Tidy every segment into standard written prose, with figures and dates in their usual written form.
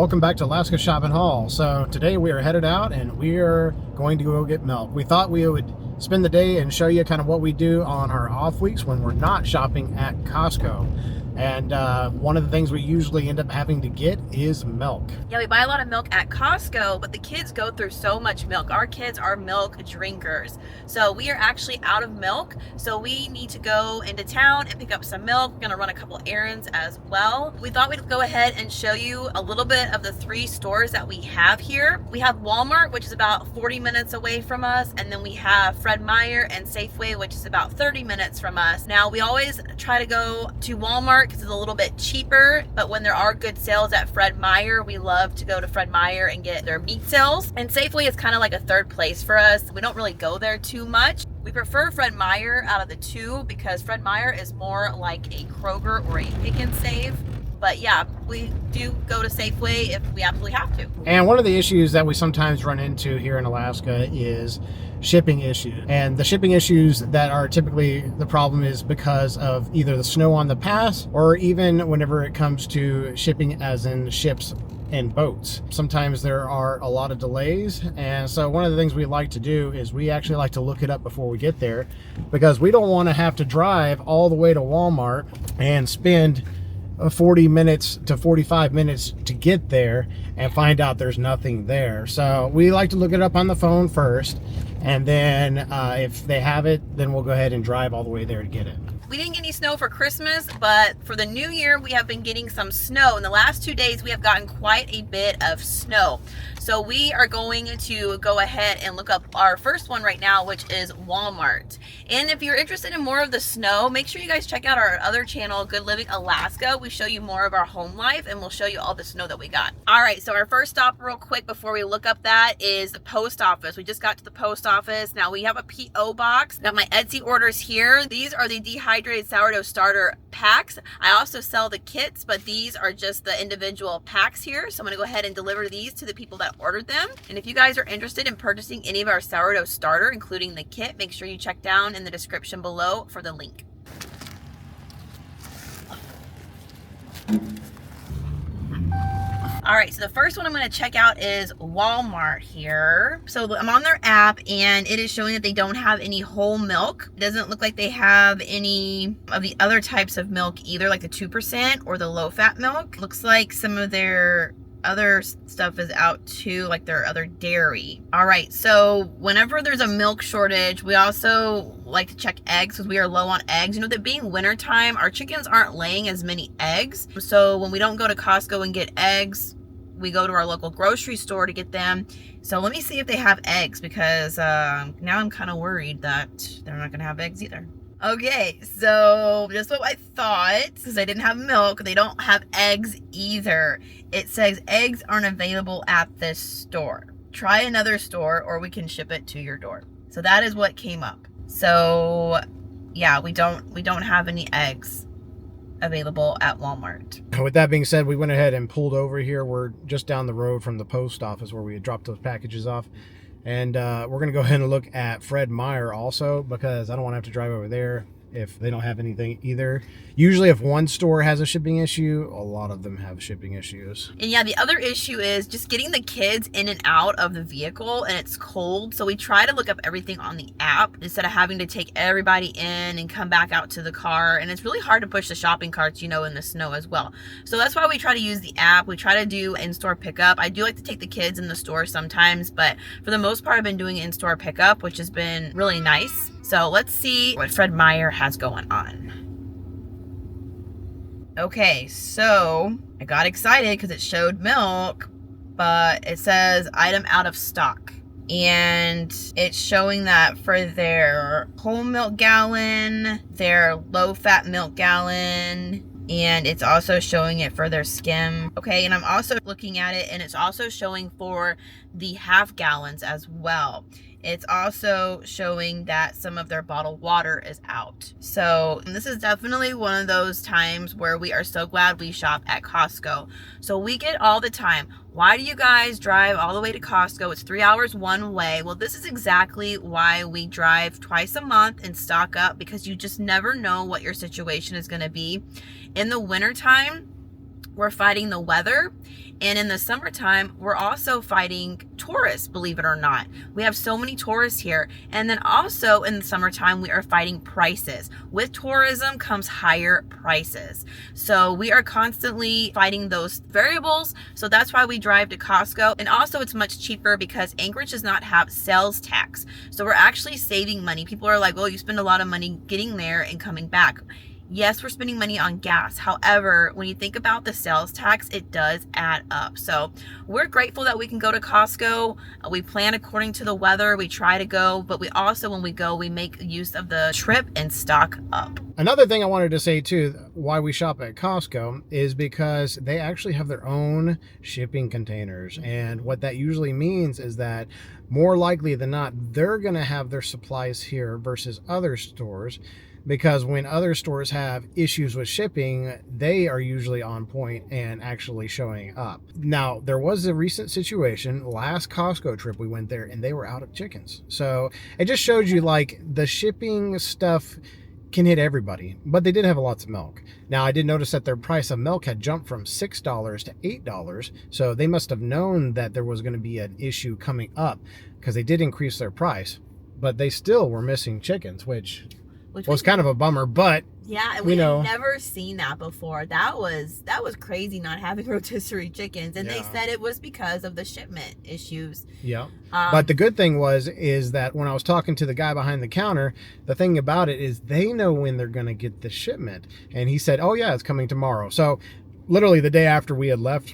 Welcome back to Alaska Shopping Haul. So today we are headed out and we are going to go get milk. We thought we would spend the day and show you kind of what we do on our off weeks when we're not shopping at Costco. And one of the things we usually end up having to get is milk. Yeah, we buy a lot of milk at Costco, but the kids go through so much milk. Our kids are milk drinkers. So we are actually out of milk. So we need to go into town and pick up some milk. We're gonna run a couple errands as well. We thought we'd go ahead and show you a little bit of the 3 stores that we have here. We have Walmart, which is about 40 minutes away from us. And then we have Fred Meyer and Safeway, which is about 30 minutes from us. Now, we always try to go to Walmart because it's a little bit cheaper, but when there are good sales at Fred Meyer, we love to go to Fred Meyer and get their meat sales. And Safeway is kind of like a third place for us. We don't really go there too much. We prefer Fred Meyer out of the 2 because Fred Meyer is more like a Kroger or a Pick and Save. But yeah, we do go to Safeway if we absolutely have to. And one of the issues that we sometimes run into here in Alaska is shipping issues. And the shipping issues that are typically the problem is because of either the snow on the pass or even whenever it comes to shipping as in ships and boats. Sometimes there are a lot of delays, and so one of the things we like to do is we actually like to look it up before we get there, because we don't want to have to drive all the way to Walmart and spend 40 minutes to 45 minutes to get there and find out there's nothing there. So we like to look it up on the phone first, and then if they have it, then we'll go ahead and drive all the way there to get it. We didn't get any snow for Christmas, but for the new year, we have been getting some snow. In the last 2 days, we have gotten quite a bit of snow. So we are going to go ahead and look up our first one right now, which is Walmart. And if you're interested in more of the snow, make sure you guys check out our other channel, Good Living Alaska. We show you more of our home life and we'll show you all the snow that we got. All right, so our first stop real quick before we look up that is the post office. We just got to the post office. Now we have a P.O. box. Got my Etsy orders here. These are the dehydrated sourdough starter packs. I also sell the kits, but these are just the individual packs here. So I'm gonna go ahead and deliver these to the people that ordered them. And if you guys are interested in purchasing any of our sourdough starter, including the kit, make sure you check down in the description below for the link. All right, so the first one I'm going to check out is Walmart here. So I'm on their app and it is showing that they don't have any whole milk. It doesn't look like they have any of the other types of milk either, like the 2% or the low-fat milk. Looks like some of their other stuff is out too, like their other dairy. All right, so whenever there's a milk shortage, we also like to check eggs because we are low on eggs. You know that being wintertime, our chickens aren't laying as many eggs. So when we don't go to Costco and get eggs, we go to our local grocery store to get them. So let me see if they have eggs, because now I'm kind of worried that they're not gonna have eggs either. Okay, so just what I thought, because I didn't have milk, they don't have eggs either. It says eggs aren't available at this store. Try another store or we can ship it to your door. So that is what came up. So yeah, we don't have any eggs available at Walmart. With that being said, we went ahead and pulled over here. We're just down the road from the post office where we had dropped those packages off. And we're going to go ahead and look at Fred Meyer also, because I don't want to have to drive over there if they don't have anything either. Usually if one store has a shipping issue, a lot of them have shipping issues. And yeah, the other issue is just getting the kids in and out of the vehicle, and it's cold. So we try to look up everything on the app instead of having to take everybody in and come back out to the car. And it's really hard to push the shopping carts, you know, in the snow as well. So that's why we try to use the app. We try to do in-store pickup. I do like to take the kids in the store sometimes, but for the most part, I've been doing in-store pickup, which has been really nice. So let's see what Fred Meyer has going on. Okay, so I got excited because it showed milk, but it says item out of stock. And it's showing that for their whole milk gallon, their low-fat milk gallon, and it's also showing it for their skim. Okay, and I'm also looking at it and it's also showing for the half gallons as well. It's also showing that some of their bottled water is out. So this is definitely one of those times where we are so glad we shop at Costco. So we get all the time, why do you guys drive all the way to Costco? It's 3 hours one way. Well, this is exactly why we drive twice a month and stock up, because you just never know what your situation is going to be. In the wintertime, we're fighting the weather. And in the summertime, we're also fighting tourists, believe it or not. We have so many tourists here. And then also in the summertime, we are fighting prices. With tourism comes higher prices. So we are constantly fighting those variables. So that's why we drive to Costco. And also it's much cheaper because Anchorage does not have sales tax. So we're actually saving money. People are like, well, you spend a lot of money getting there and coming back. Yes, we're spending money on gas. However, when you think about the sales tax, it does add up. So we're grateful that we can go to Costco. We plan according to the weather. We try to go, but we also, when we go, we make use of the trip and stock up. Another thing I wanted to say too, why we shop at Costco, is because they actually have their own shipping containers. And what that usually means is that more likely than not, they're going to have their supplies here versus other stores. Because when other stores have issues with shipping, they are usually on point and actually showing up. Now, there was a recent situation, last Costco trip we went there, and they were out of chickens. So it just shows you like the shipping stuff can hit everybody, but they did have lots of milk. Now, I did notice that their price of milk had jumped from $6 to $8. So they must have known that there was going to be an issue coming up because they did increase their price, but they still were missing chickens, which was kind of a bummer, but yeah, and we had never seen that before. That was crazy not having rotisserie chickens, and they said it was because of the shipment issues. Yeah, but the good thing is that when I was talking to the guy behind the counter, the thing about it is they know when they're going to get the shipment, and he said, "Oh yeah, it's coming tomorrow." So literally the day after we had left,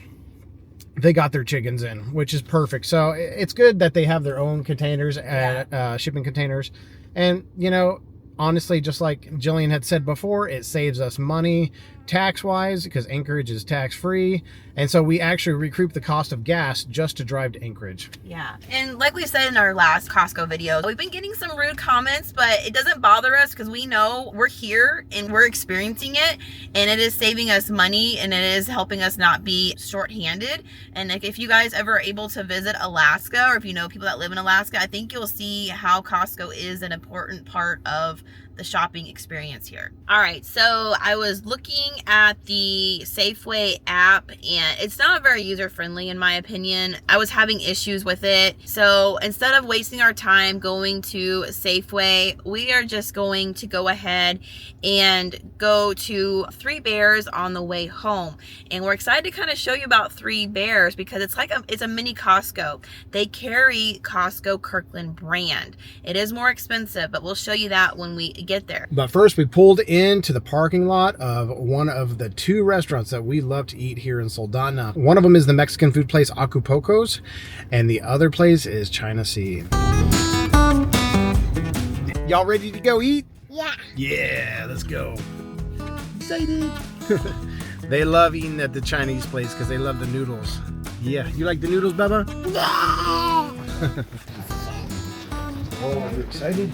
they got their chickens in, which is perfect. So it's good that they have their own containers, shipping containers, and honestly, just like Jillian had said before, it saves us money tax-wise because Anchorage is tax-free. And so we actually recoup the cost of gas just to drive to Anchorage. Yeah. And like we said in our last Costco video, we've been getting some rude comments, but it doesn't bother us because we know we're here and we're experiencing it, and it is saving us money, and it is helping us not be short-handed. And like, if you guys ever are able to visit Alaska, or if you know people that live in Alaska, I think you'll see how Costco is an important part of the shopping experience here. All right, so I was looking at the Safeway app, and it's not very user-friendly in my opinion. I was having issues with it. So instead of wasting our time going to Safeway, we are just going to go ahead and go to Three Bears on the way home. And we're excited to kind of show you about Three Bears because it's a mini Costco. They carry Costco Kirkland brand. It is more expensive, but we'll show you that when we get there. But first, we pulled into the parking lot of one of the two restaurants that we love to eat here in Soldotna. One of them is the Mexican food place Acapulco's, and the other place is China Sea. Y'all ready to go eat? Yeah. Yeah, let's go. Excited. They love eating at the Chinese place because they love the noodles. Yeah, you like the noodles, Bubba? Yeah. Oh, are you excited?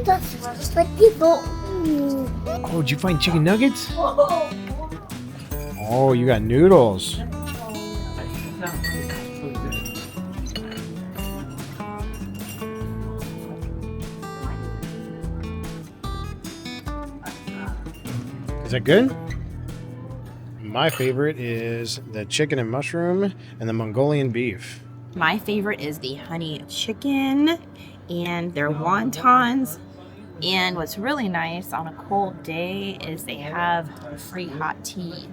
That's what people. Oh, did you find chicken nuggets? Oh, you got noodles. Is that good? My favorite is the chicken and mushroom and the Mongolian beef. My favorite is the honey chicken and their wontons. And what's really nice on a cold day is they have free hot tea.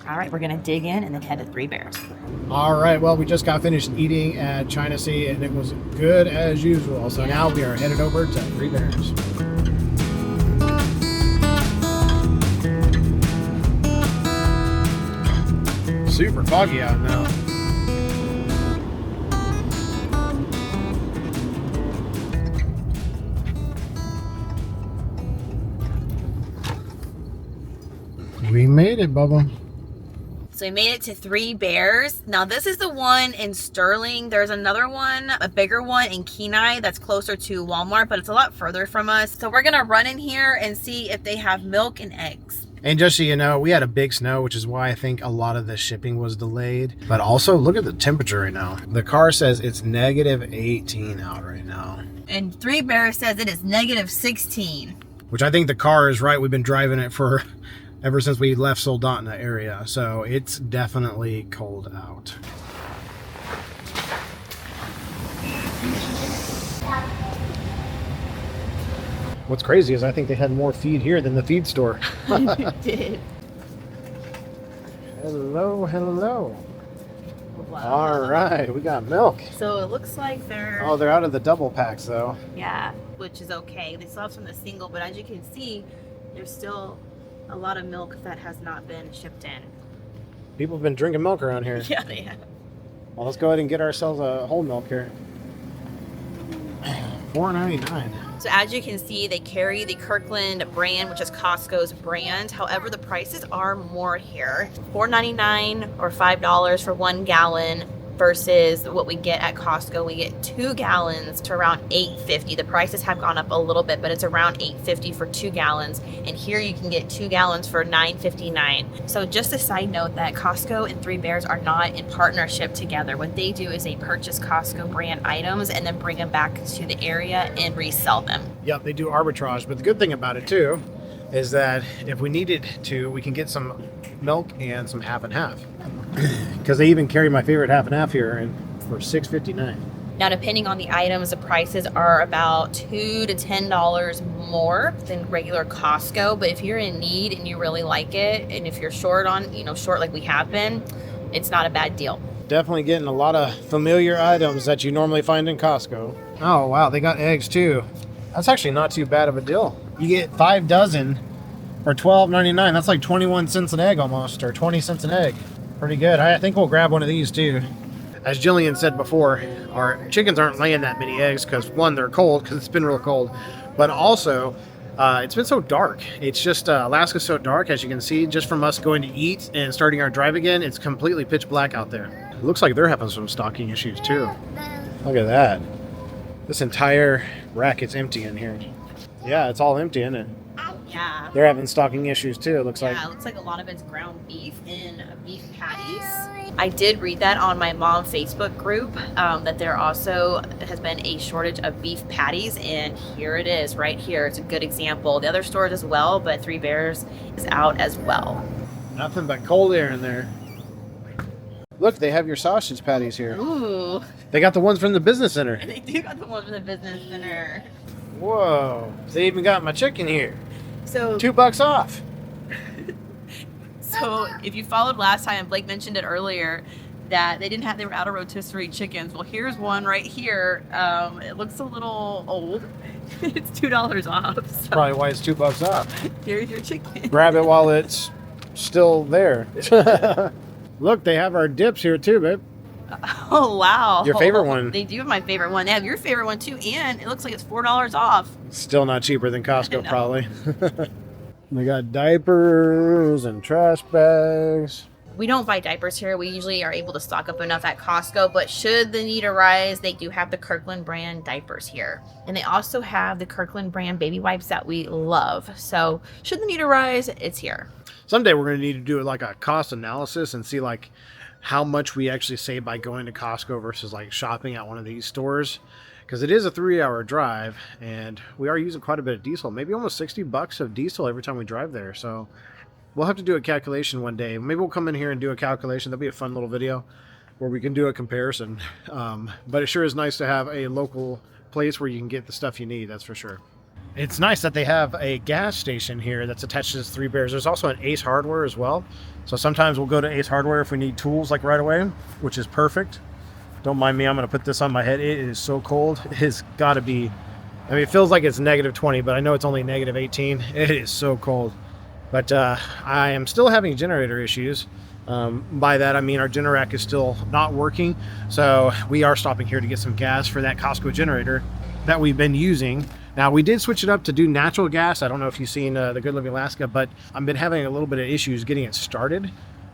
All right, we're gonna dig in and then head to Three Bears. All right, well, we just got finished eating at China Sea and it was good as usual. So now we are headed over to Three Bears. Super foggy out now. We made it, Bubba. So we made it to Three Bears. Now this is the one in Sterling. There's another one, a bigger one in Kenai that's closer to Walmart, but it's a lot further from us. So we're gonna run in here and see if they have milk and eggs. And just so you know, we had a big snow, which is why I think a lot of the shipping was delayed. But also, look at the temperature right now. The car says it's -18 out right now. And Three Bears says it is -16. which I think the car is right. We've been driving it for ever since we left Soldotna area, so it's definitely cold out. What's crazy is I think they had more feed here than the feed store. They did. Hello, hello. Wow. All right, we got milk. So it looks like they're... Oh, they're out of the double packs though. Yeah, which is okay. They still have some of the single, but as you can see, there's still a lot of milk that has not been shipped in. People have been drinking milk around here. Yeah, they have. Well, let's go ahead and get ourselves a whole milk here. $4.99. So as you can see, they carry the Kirkland brand, which is Costco's brand. However, the prices are more here. $4.99 or $5 for 1 gallon versus what we get at Costco. We get 2 gallons to around $8.50. The prices have gone up a little bit, but it's around $8.50 for 2 gallons. And here you can get 2 gallons for $9.59. So just a side note that Costco and Three Bears are not in partnership together. What they do is they purchase Costco brand items and then bring them back to the area and resell them. Yep, they do arbitrage, but the good thing about it too is that if we needed to, we can get some milk and some half and half. Because they even carry my favorite half and half here and for $6.59. Now, depending on the items, the prices are about $2 to $10 more than regular Costco. But if you're in need and you really like it, and if you're short on, short like we have been, it's not a bad deal. Definitely getting a lot of familiar items that you normally find in Costco. Oh, wow, they got eggs too. That's actually not too bad of a deal. You get 5 dozen for $12.99. That's like 21 cents an egg almost, or 20 cents an egg. Pretty good. I think we'll grab one of these too. As Jillian said before, our chickens aren't laying that many eggs because one, they're cold because it's been real cold, but also it's been so dark. It's just Alaska's so dark, as you can see, just from us going to eat and starting our drive again. It's completely pitch black out there. It looks like they're having some stocking issues too. Look at that. This entire rack is empty in here. Yeah, it's all empty, isn't it? Yeah. They're having stocking issues too, it looks like. Yeah, it looks like a lot of it's ground beef and beef patties. I did read that on my mom Facebook group, that there also has been a shortage of beef patties, and here it is right here. It's a good example. The other stores as well, but Three Bears is out as well. Nothing but cold air in there. Look, they have your sausage patties here. Ooh. They got the ones from the business center. They do got the ones from the business center. Whoa. They even got my chicken here. So $2 off. So if you followed last time, Blake mentioned it earlier that they were out of rotisserie chickens. Well, here's one right here. It looks a little old. It's $2 off. So Probably why it's $2 off. here's your chicken. Grab it while it's still there. Look, they have our dips here too, babe. Oh, wow. Your favorite one. They do have my favorite one. They have your favorite one too, and it looks like it's $4 off. Still not cheaper than Costco, No. probably. They got diapers and trash bags. We don't buy diapers here. We usually are able to stock up enough at Costco, but should the need arise, they do have the Kirkland brand diapers here. And they also have the Kirkland brand baby wipes that we love. So should the need arise, it's here. Someday we're going to need to do like a cost analysis and see like how much we actually save by going to Costco versus like shopping at one of these stores. Because it is a 3-hour drive and we are using quite a bit of diesel, maybe almost $60 of diesel every time we drive there. So we'll have to do a calculation one day. Maybe we'll come in here and do a calculation. That'll be a fun little video where we can do a comparison. But it sure is nice to have a local place where you can get the stuff you need, that's for sure. It's nice that they have a gas station here that's attached to this Three Bears. There's also an Ace Hardware as well. So sometimes we'll go to Ace Hardware if we need tools like right away, which is perfect. Don't mind me, I'm going to put this on my head. It is so cold. It's got to be, I mean, it feels like it's -20, but I know it's only -18. It is so cold. But I am still having generator issues. By that, I mean our Generac is still not working. So we are stopping here to get some gas for that Costco generator that we've been using. Now, we did switch it up to do natural gas. I don't know if you've seen The Good Living Alaska, but I've been having a little bit of issues getting it started.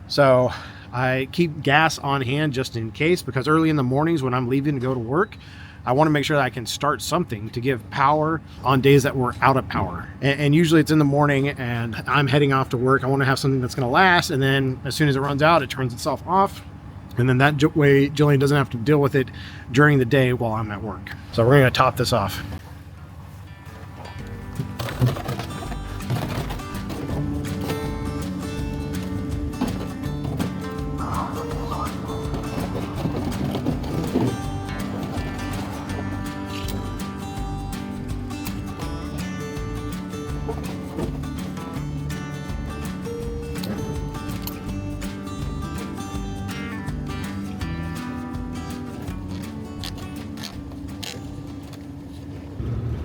So I keep gas on hand just in case, because early in the mornings when I'm leaving to go to work, I want to make sure that I can start something to give power on days that we're out of power. And usually it's in the morning and I'm heading off to work. I want to have something that's going to last. And then as soon as it runs out, it turns itself off. And then that way Jillian doesn't have to deal with it during the day while I'm at work. So we're going to top this off.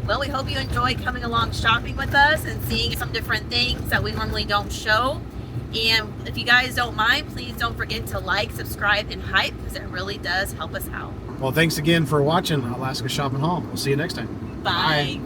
Well, we hope you enjoyed coming along shopping with us and seeing some different things that we normally don't show. And if you guys don't mind, please don't forget to like, subscribe, and hype, because it really does help us out. Well, thanks again for watching Alaska Shop and Haul. We'll see you next time. Bye.